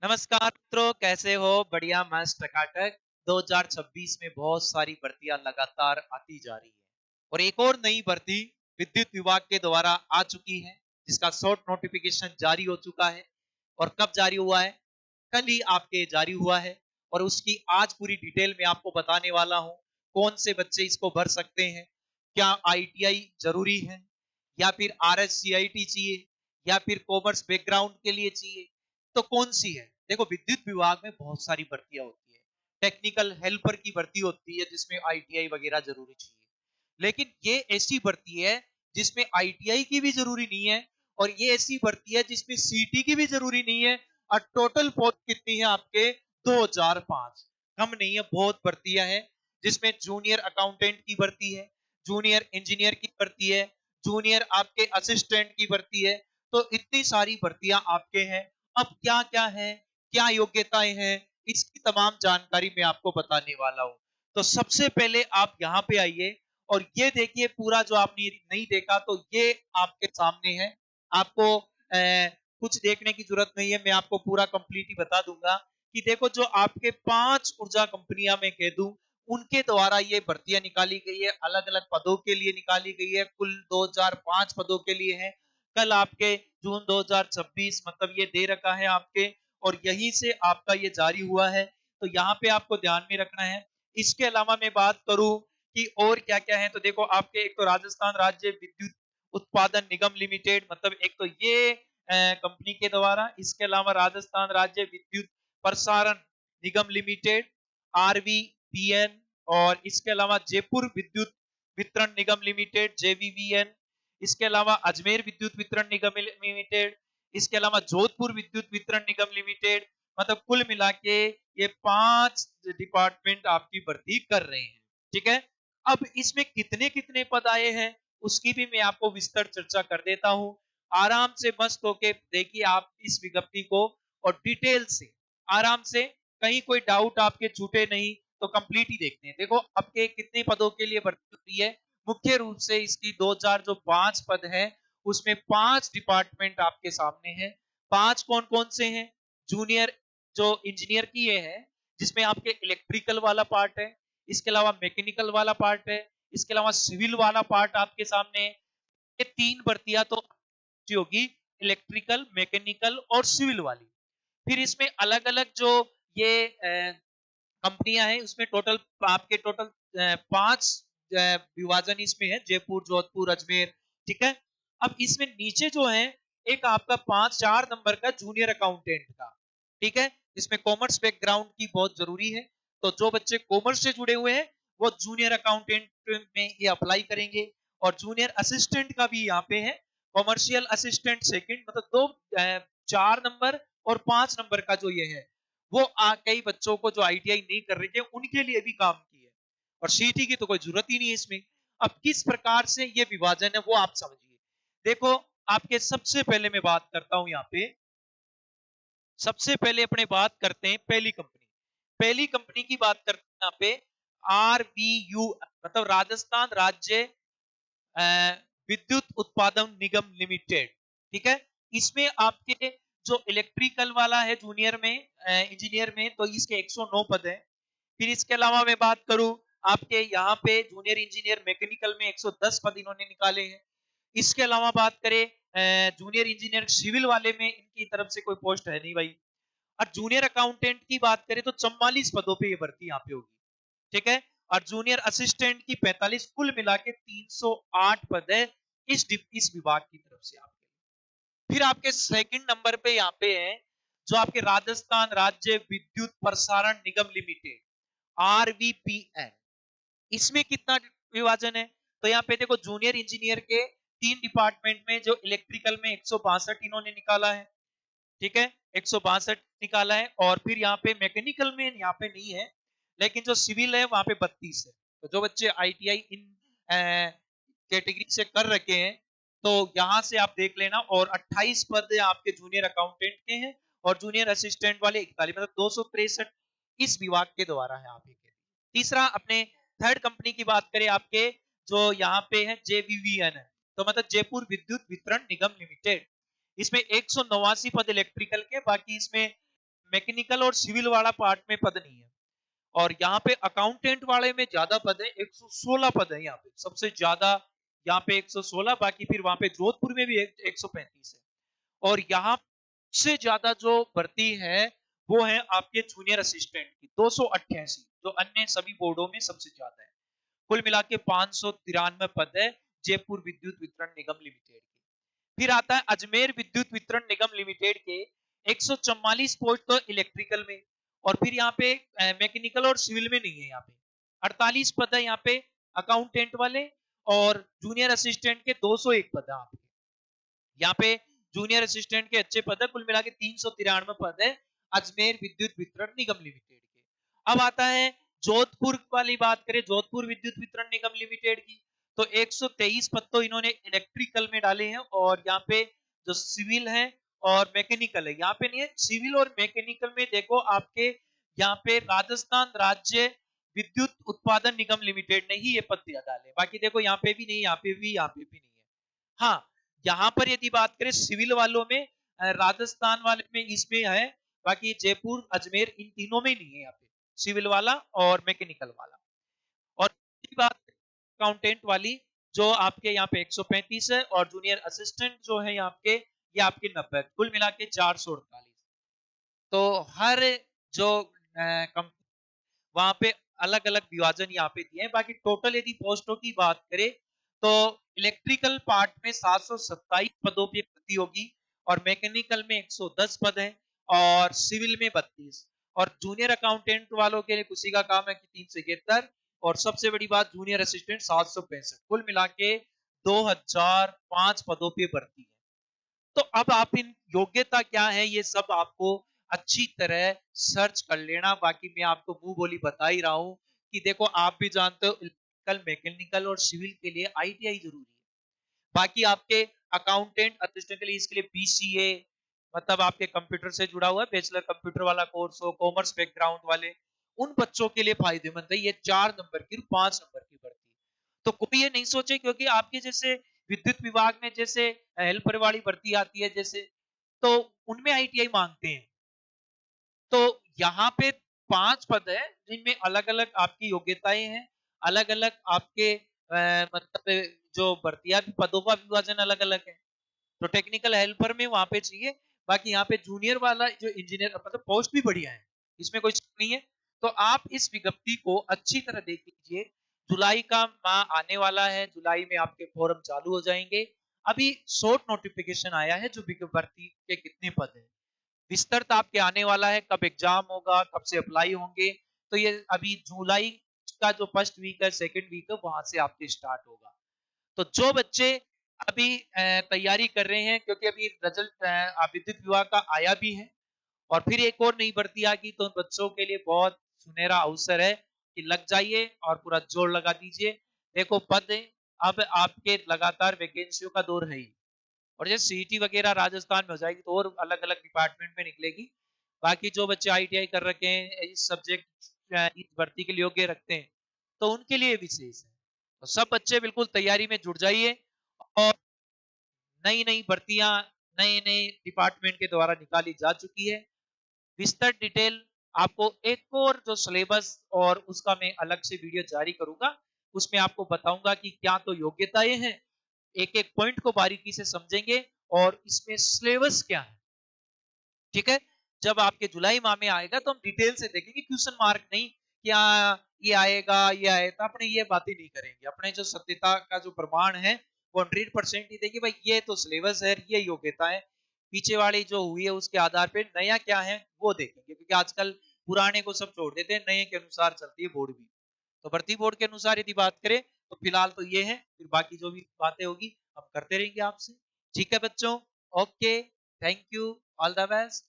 नमस्कार मित्रों, कैसे हो? बढ़िया, मस्त टकाटक। 2026 में बहुत सारी भर्तियां लगातार आती जा रही है और एक और नई भर्ती विद्युत विभाग के द्वारा आ चुकी है, जिसका शॉर्ट नोटिफिकेशन जारी हो चुका है। और कब जारी हुआ है? कल ही आपके जारी हुआ है। और उसकी आज पूरी डिटेल में आपको बताने वाला हूं। कौन से बच्चे इसको भर सकते हैं, क्या आईटीआई जरूरी है या फिर आरएससीआईटी चाहिए या फिर कॉमर्स बैकग्राउंड के लिए चाहिए, तो कौन सी है? देखो, विद्युत विभाग में बहुत सारी भर्तियां होती है। टेक्निकल हेल्पर की भर्ती होती है जिसमें आईटीआई वगैरह जरूरी चाहिए। लेकिन ये ऐसी भर्ती है जिसमें आईटीआई की भी जरूरी नहीं है, और ये ऐसी भर्ती है जिसमें सीटी की भी जरूरी नहीं है। और टोटल पोस्ट कितनी है आपके? 2005। कम नहीं है, बहुत भर्तियां हैं। जिसमें जूनियर अकाउंटेंट की भर्ती है, जूनियर इंजीनियर की भर्ती है, जूनियर आपके असिस्टेंट की भर्ती है। तो इतनी सारी भर्तियां आपके हैं। अब क्या क्या है, क्या योग्यताएं हैं, इसकी तमाम जानकारी मैं आपको बताने वाला हूं। तो सबसे पहले आप यहां पे आइए और ये देखिए, पूरा जो आपने नहीं देखा तो ये आपके सामने है। आपको कुछ देखने की जरूरत नहीं है, मैं आपको पूरा कंप्लीट ही बता दूंगा। कि देखो, जो आपके 5 ऊर्जा कंपनियां मैं कह दूं, उनके द्वारा ये भर्तियां निकाली गई है, अलग अलग पदों के लिए निकाली गई है। कुल 2005 पदों के लिए है। कल आपके जून 2026 मतलब ये दे रखा है आपके, और यहीं से आपका ये जारी हुआ है। तो यहाँ पे आपको ध्यान में रखना है। इसके अलावा मैं बात करूं कि और क्या क्या है, तो देखो आपके एक तो राजस्थान राज्य विद्युत उत्पादन निगम लिमिटेड, मतलब एक तो ये कंपनी के द्वारा। इसके अलावा राजस्थान राज्य विद्युत प्रसारण निगम लिमिटेड, आरवीबीएन। और इसके अलावा जयपुर विद्युत वितरण निगम लिमिटेड, जेवीवीएन। इसके अलावा अजमेर विद्युत वितरण निगम लिमिटेड। इसके अलावा जोधपुर विद्युत वितरण निगम लिमिटेड। मतलब कुल मिला के ये 5 डिपार्टमेंट आपकी भर्ती कर रहे हैं। ठीक है। अब इसमें कितने कितने पद आए हैं, उसकी भी मैं आपको विस्तार चर्चा कर देता हूं। आराम से मस्त होके देखिए आप इस विज्ञप्ति को, और डिटेल से, आराम से, कहीं कोई डाउट आपके छूटे नहीं, तो कंप्लीट ही देखते हैं। देखो, आपके कितने पदों के लिए भर्ती होती है। मुख्य रूप से इसकी 2005 पद है, उसमें 5 डिपार्टमेंट आपके सामने हैं। 5 कौन कौन से हैं? जूनियर जो इंजीनियर की ये है, जिसमें आपके इलेक्ट्रिकल वाला पार्ट है, इसके अलावा मैकेनिकल वाला पार्ट है, इसके अलावा सिविल वाला पार्ट आपके सामने है। ये 3 भर्तियां तो होगी, इलेक्ट्रिकल, मैकेनिकल और सिविल वाली। फिर इसमें अलग अलग जो ये कंपनियां हैं, उसमें टोटल आपके टोटल 5 विभाजन इसमें है, जयपुर, जोधपुर, अजमेर। ठीक है। अब इसमें नीचे जो है, एक आपका 4 नंबर का जूनियर अकाउंटेंट का। ठीक है। इसमें कॉमर्स बैकग्राउंड की बहुत जरूरी है। तो जो बच्चे कॉमर्स से जुड़े हुए हैं, वो जूनियर अकाउंटेंट में ये अप्लाई करेंगे। और जूनियर असिस्टेंट का भी यहाँ पे है, कॉमर्शियल असिस्टेंट सेकंड, मतलब 4 नंबर और 5 नंबर का जो ये है, वो कई बच्चों को जो आईटीआई नहीं कर रहे थे, उनके लिए भी काम की है। और सीटी की तो कोई जरूरत ही नहीं है इसमें। अब किस प्रकार से ये विभाजन है, वो आप समझिए। देखो, आपके सबसे पहले मैं बात करता हूं यहाँ पे। सबसे पहले अपने बात करते हैं पहली कंपनी। पहली कंपनी की बात करते हैं यहाँ पे, आरवीयू, मतलब राजस्थान राज्य विद्युत उत्पादन निगम लिमिटेड। ठीक है। इसमें आपके जो इलेक्ट्रिकल वाला है जूनियर में, इंजीनियर में, तो इसके 109 पद है। फिर इसके अलावा मैं बात करूं, आपके यहाँ पे जूनियर इंजीनियर मैकेनिकल में 110 पद इन्होंने निकाले हैं। इसके अलावा बात करें जूनियर इंजीनियर सिविल वाले में, इनकी तरफ से कोई पोस्ट है नहीं भाई। और जूनियर अकाउंटेंट की बात करें तो 44 पदों पे ये भर्ती यहाँ पे होगी। ठीक है। और जूनियर असिस्टेंट की 45, कुल मिला के 308 पद है इस विभाग की तरफ से आपके। फिर आपके सेकंड नंबर पे यहाँ पे है, जो आपके राजस्थान राज्य विद्युत प्रसारण निगम लिमिटेड, आरवीपीएन। इसमें कितना विभाजन है? तो यहाँ पे देखो, जूनियर इंजीनियर के 3 डिपार्टमेंट में, जो इलेक्ट्रिकल में 162 इन्होंने निकाला है। ठीक है। 162 निकाला है। और फिर यहाँ पे मैकेनिकल में यहाँ पे नहीं है, लेकिन जो सिविल है वहां पे 32 है। तो जो बच्चे आईटीआई इन कैटेगरी से कर रखे हैं, तो यहां से आप देख लेना। और 28 पद आपके जूनियर अकाउंटेंट के हैं, और जूनियर असिस्टेंट वाले 41, मतलब 263 इस विभाग के द्वारा है आप। तीसरा, अपने थर्ड कंपनी की बात करें आपके, जो यहाँ पे है जेवीवीएन है, तो मतलब जयपुर विद्युत वितरण निगम लिमिटेड। इसमें 189 पद इलेक्ट्रिकल के, बाकी इसमें मैकेनिकल और सिविल वाला पार्ट में पद नहीं है। और यहाँ पे अकाउंटेंट वाले में ज्यादा पद है, 116 पद है यहाँ पे सबसे ज्यादा, यहाँ पे 116, बाकी फिर वहां पे जोधपुर में भी 135 है। और यहाँ से ज्यादा जो भर्ती है वो है आपके जूनियर असिस्टेंट की 288, जो अन्य सभी बोर्डों में सबसे ज्यादा है। कुल मिला के 593 पद है जयपुर विद्युत वितरण निगम लिमिटेड के। फिर आता है अजमेर विद्युत वितरण निगम लिमिटेड के 144 पोस्ट तो इलेक्ट्रिकल में, और फिर यहाँ पे मैकेनिकल और सिविल में नहीं है। यहाँ पे 48 पद है यहाँ पे अकाउंटेंट वाले, और जूनियर असिस्टेंट के 201 पद है आपके यहाँ पे। जूनियर असिस्टेंट के अच्छे पद है, कुल मिला के 393 पद है अजमेर विद्युत वितरण निगम लिमिटेड के। अब आता है जोधपुर वाली बात करें, जोधपुर विद्युत वितरण निगम लिमिटेड की, तो 123 पद तो इन्होंने इलेक्ट्रिकल में डाले हैं, और यहाँ पे जो सिविल है और मैकेनिकल है, यहाँ पे नहीं है। सिविल और मैकेनिकल में देखो आपके यहाँ पे राजस्थान राज्य विद्युत उत्पादन निगम लिमिटेड ने ही ये पद दिया डाले, बाकी देखो यहाँ पे भी नहीं, यहाँ पे भी, यहाँ पे भी नहीं है। हाँ, यहाँ पर यदि बात करें सिविल वालों में, राजस्थान वाले में इसमें है, बाकी जयपुर अजमेर इन तीनों में नहीं है यहाँ पे सिविल वाला और मैकेनिकल वाला। और बात अकाउंटेंट वाली, जो आपके यहाँ पे 135 है, और जूनियर असिस्टेंट जो है यहाँ के, ये आपके 90, कुल मिला के 448। तो हर जो वहां पे अलग अलग विभाजन यहाँ पे दिए हैं। बाकी टोटल यदि पोस्टों की बात करें तो इलेक्ट्रिकल पार्ट में 727 पदों की भर्ती होगी, और मैकेनिकल में 110 पद हैं, और सिविल में 32, और जूनियर अकाउंटेंट वालों के लिए उसी का काम है कि 373, और सबसे बड़ी बात जूनियर असिस्टेंट 765, कुल मिला के 2005 पदों पे भर्ती है। तो अब आप इन योग्यता क्या है ये सब आपको अच्छी तरह सर्च कर लेना। बाकी मैं आपको मुंह बोली बता ही रहा हूं कि देखो आप भी जानते हो इलेक्ट्रिकल मैकेनिकल और सिविल के लिए आईटीआई जरूरी है। बाकी आपके अकाउंटेंट असिस्टेंट के लिए इसके लिए बीसीए, मतलब आपके कंप्यूटर से जुड़ा हुआ बैचलर कंप्यूटर वाला कोर्स हो, कॉमर्स बैकग्राउंड वाले, उन बच्चों के लिए फायदेमंद है ये 4 नंबर की 5 नंबर की भर्ती। तो कोई ये नहीं सोचे, क्योंकि आपके जैसे विद्युत विभाग में जैसे हेल्पर वाली भर्ती आती है जैसे, तो उनमें आईटीआई मांगते हैं। तो यहाँ पे 5 पद है जिनमें अलग अलग आपकी योग्यताएं हैं, अलग अलग आपके मतलब जो भर्तियां पदों का विभाजन अलग अलग है। तो टेक्निकल हेल्पर में वहां पे चाहिए, बाकी यहाँ पे जूनियर वाला जो इंजीनियर मतलब पोस्ट भी बढ़िया है, इसमें कोई नहीं है। तो आप इस विज्ञप्ति को अच्छी तरह देख लीजिए। जुलाई का माह आने वाला है, जुलाई में आपके फॉर्म चालू हो जाएंगे। अभी शॉर्ट नोटिफिकेशन आया है जो भर्ती के कितने पद है, विस्तृत आपके आने वाला है, कब एग्जाम होगा, कब से अप्लाई होंगे, तो ये अभी जुलाई का जो फर्स्ट वीक है, सेकंड वीक है, वहां से आपके स्टार्ट होगा। तो जो बच्चे अभी तैयारी कर रहे हैं, क्योंकि अभी रिजल्ट विद्युत विभाग का आया भी है, और फिर एक और नई भर्ती आ गई, तो बच्चों के लिए बहुत सुनहरा अवसर है कि लग जाइए और पूरा जोर लगा दीजिए। देखो पद अब आपके लगातार वैकेंसियों का दौर है ही, और जैसे सीईटी वगैरह राजस्थान में हो जाएगी तो और अलग अलग डिपार्टमेंट में निकलेगी। बाकी जो बच्चे आईटीआई कर रखे हैं, इस सब्जेक्ट इस भर्ती के लिए योग्य रखते हैं, तो उनके लिए विशेष है। तो सब बच्चे बिल्कुल तैयारी में जुट जाइए, और नई नई भर्तियां नए नए डिपार्टमेंट के द्वारा निकाली जा चुकी है। विस्तृत डिटेल आपको एक और जो सिलेबस और उसका मैं अलग से वीडियो जारी करूंगा, उसमें आपको बताऊंगा कि क्या तो योग्यताएं हैं, एक एक पॉइंट को बारीकी से समझेंगे, और इसमें सिलेबस क्या है। ठीक है, जब आपके जुलाई माह में आएगा तो हम डिटेल से देखेंगे, क्वेश्चन मार्क नहीं क्या ये आएगा ये आएगा, अपने ये बातें नहीं करेंगे। अपने जो सत्यता का जो प्रमाण है वो 100% ही देंगे, भाई ये तो सिलेबस है, ये योग्यता है, पीछे वाली जो हुई है उसके आधार पे नया क्या है वो देखेंगे, क्योंकि आजकल पुराने को सब छोड़ देते हैं, नए के अनुसार चलती है बोर्ड भी। तो भर्ती बोर्ड के अनुसार यदि बात करें तो फिलहाल तो ये है, फिर बाकी जो भी बातें होगी हम करते रहेंगे आपसे। ठीक है बच्चों, okay, thank you, all the best.